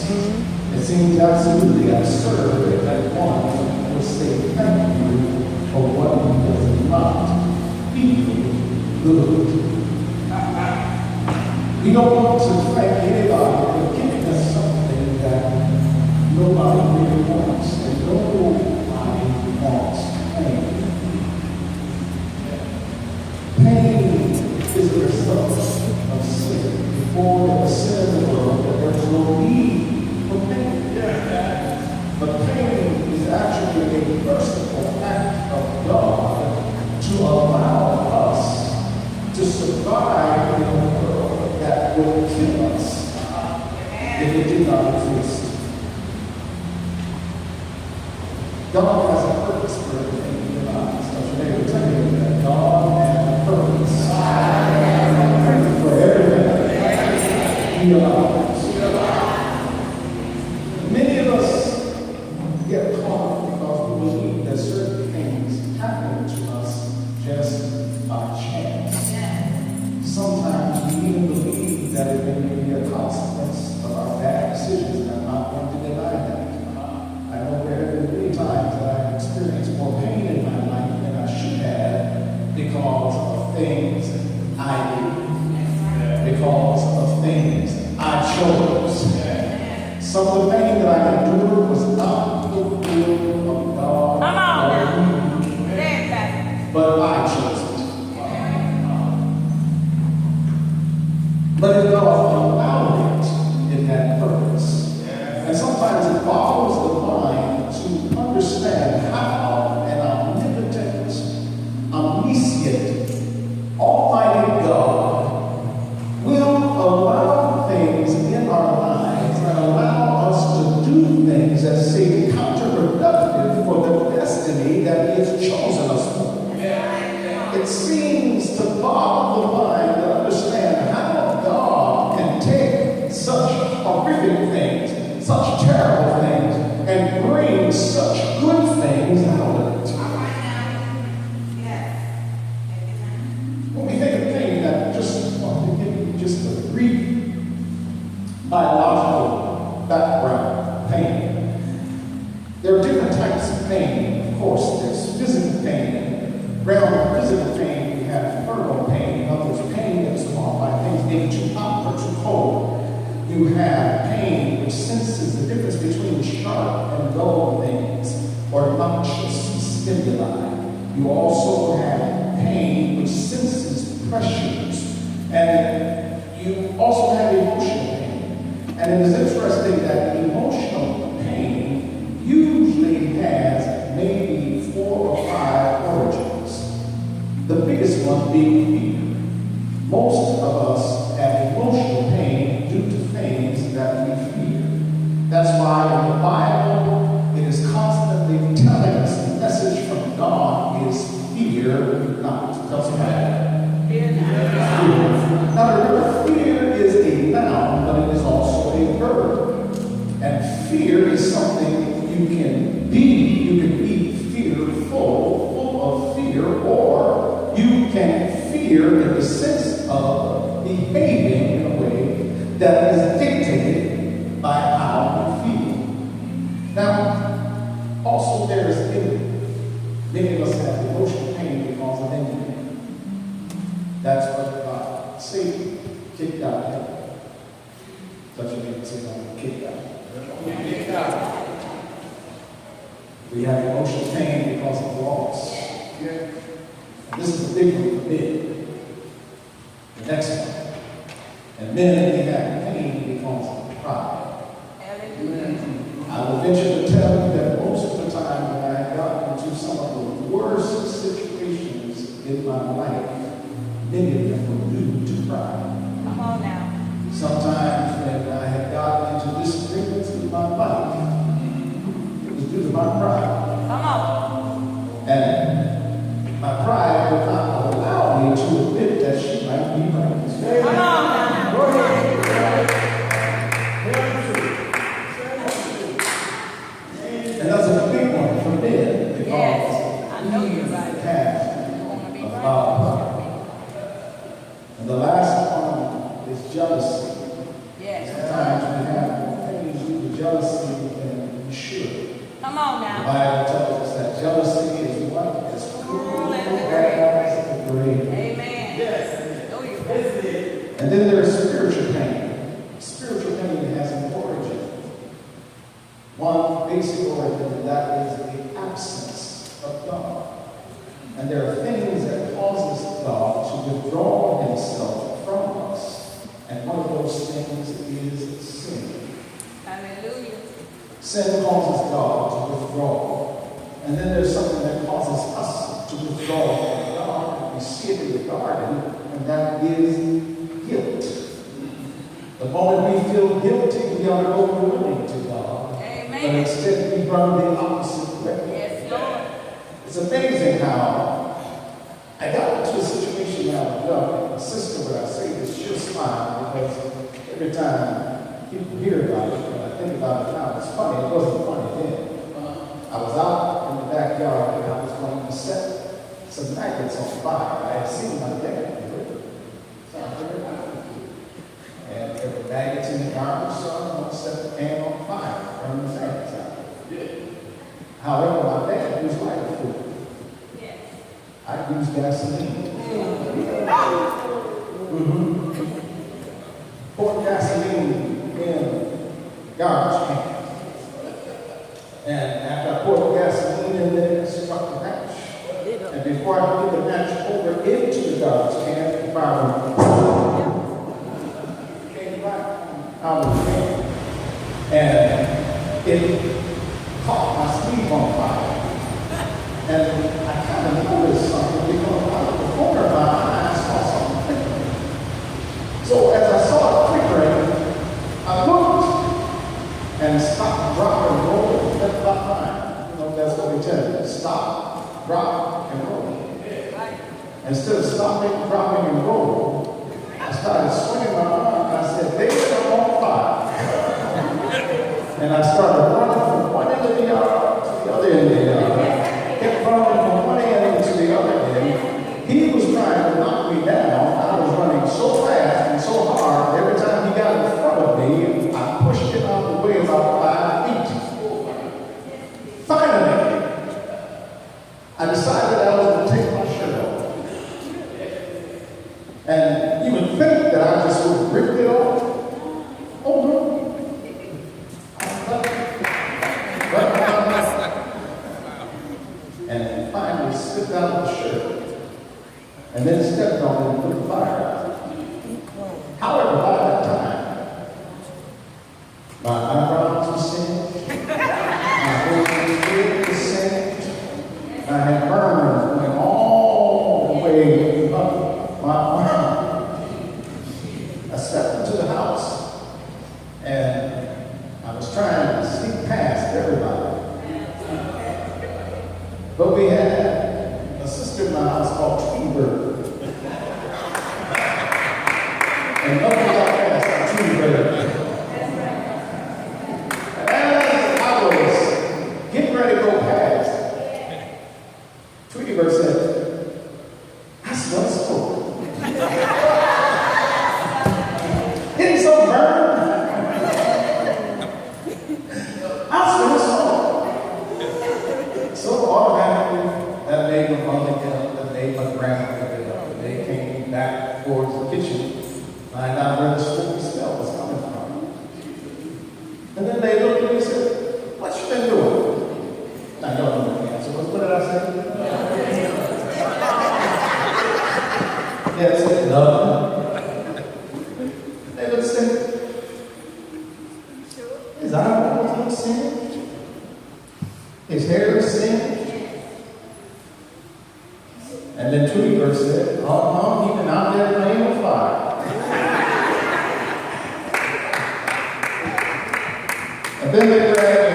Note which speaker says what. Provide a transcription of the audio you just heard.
Speaker 1: It seems absolutely absurd that one would say thank you for what does not feel good. We don't want to thank anybody for giving us something that nobody really wants, and nobody wants pain. Pain is the result of sin. Before there was sin in the world, there was no need for pain. But pain is actually a merciful act of God to allow us to survive in a world that would kill us if it did not exist. God has a purpose for everything in your lives. Don't you ever tell you that God has a purpose for everything in your lives. Many of us get caught because we believe that certain things happen to us just by chance. Sometimes we even believe that it may be a consequence of our bad decisions, and I'm not going to deny that. I know there have been many times that I've experienced more pain in my life than I should have because of things I did, because of things I chose. Some of the pain that I endured was not the will of God or me, but I chose it. But if God allowed it, it had purpose. And sometimes it boggles the mind to understand how an omnipotent, omniscient, almighty God will allow things in our lives and allow us to do things that seem counterproductive for the destiny that He has chosen us for. It seems to boggle the mind to understand how God can take such horrific things, such terrible things, and bring such good things out of it. When we think of things that to give you just a brief biological background, pain. There are different types of pain. Of course, there's physical pain. Around the physical pain, we have thermal pain. In other words, pain that is caused by things being too hot or too cold. You have pain which senses the difference between sharp and dull things or noxious stimuli. You also have pain which senses pressures. And you also have emotional pain. And it is interesting that emotional pain usually has maybe 4 or 5 origins. The biggest one being fear. Most of us have emotional pain due to things that we fear. That's why in the Bible, it is constantly telling us the message from God is fear not. Tell somebody. Fear not. Now remember, fear is a noun, but it is also a verb. And fear is something you can be. You can be fearful, full of fear, or you can fear in the sense of behaving in a way that is dictated by how you feel. Now, also there is envy. Many of us have emotional pain because of envy. That's what Satan kicked out of heaven. Touch your neighbor and say, kicked out. Kicked out. We have emotional pain because of loss. And this is the big one for men. The next one. And men, we have pain because of pride. I will venture to tell you that most of the time when I got into some of the worst situations in my life, many of them were due to pride.
Speaker 2: Come on now.
Speaker 1: Sometimes when I had gotten into disagreements with my wife, it was due to my pride.
Speaker 2: Come on.
Speaker 1: And my pride would not allow me to admit that she might be right.
Speaker 2: Come on now. Go ahead.
Speaker 1: And that's a big one for men because
Speaker 2: Yes, I know you're right.
Speaker 1: have
Speaker 2: You want to be
Speaker 1: a
Speaker 2: right.
Speaker 1: power. And the last one is jealousy.
Speaker 2: Yes.
Speaker 1: Sometimes we have more things we Bible tells us that jealousy is what? It's cruel as the grave.
Speaker 2: Amen. Yes. Know you right.
Speaker 1: And then there's spiritual pain. Spiritual pain has an origin. One basic origin, and that is the absence of God. And there are things that causes God to withdraw himself from us. And one of those things is sin.
Speaker 2: Hallelujah.
Speaker 1: Sin causes God to withdraw. And then there's something that causes us to withdraw from God. We see it in the garden, and that is guilt. The moment we feel guilty, we are overwhelming to God.
Speaker 2: Amen.
Speaker 1: But instead, we run the opposite way.
Speaker 2: Yes, Lord.
Speaker 1: It's amazing how I got into a situation when I was young. My sister, when I say this, she'll smile because every time people hear about it, when I think about it now, it's funny. It wasn't funny then. I was out in the backyard and I was going to set some maggots on fire. I had seen my dad do it. So I figured out. And there were maggots in the garbage, so I'm going to set the pan on fire, burn the maggots out. However, my dad used lighter fluid.
Speaker 2: Yes.
Speaker 1: I used gasoline. Poured gasoline in garbage can. And after I poured the gasoline in there, I struck the match. And before I put the match over into the garbage can, the fire came right out of the can. And it caught my sleeve on fire. And I kind of noticed something because out of the corner of my eye, I saw something flickering. So as I saw it flickering, I looked and stopped, drop, and roll. That's about time. You know, that's what we tell you. Stop, drop, and roll. Instead of stopping, dropping, and rolling, I started swinging my arm and I said, "They are on fire." And I started running from one end of the yard to the other end of the yard. Kept running from one end to the other end. He was trying to knock me down. I was running so fast and so hard. Every time he got in front of me, I pushed him out of the way about 5 feet. Finally, I decided I was going to take my shirt off. And you would think that I just would have ripped it off. Oh no. And finally slipped out of the shirt. And then stepped on it and put the fire out. However, by that time, my eyebrows were singed, my whole head was singed, I had burns going all the way up my arm. I stepped into the house and I was trying to sneak past everybody. But we had a sister in my house called Tweety Bird. And nothing got past Tweety Bird. And as I was getting ready to go past, Tweety Bird said, "I smell smoke." Hitting some burn. I smell smoke. So automatically, that made my mother get up, that made my grandmother get up, and they came back towards the kitchen, find out where the smoky smell was coming from. And then they looked at me and said, "What you been doing?" I don't know the answer. What did I say? Yeah, I said, "Nothing." They would say, "His eyeballs look singed? His hair is singed?" And then Tweety Bird said, "Oh, he been out there playing with fire." And then they grabbed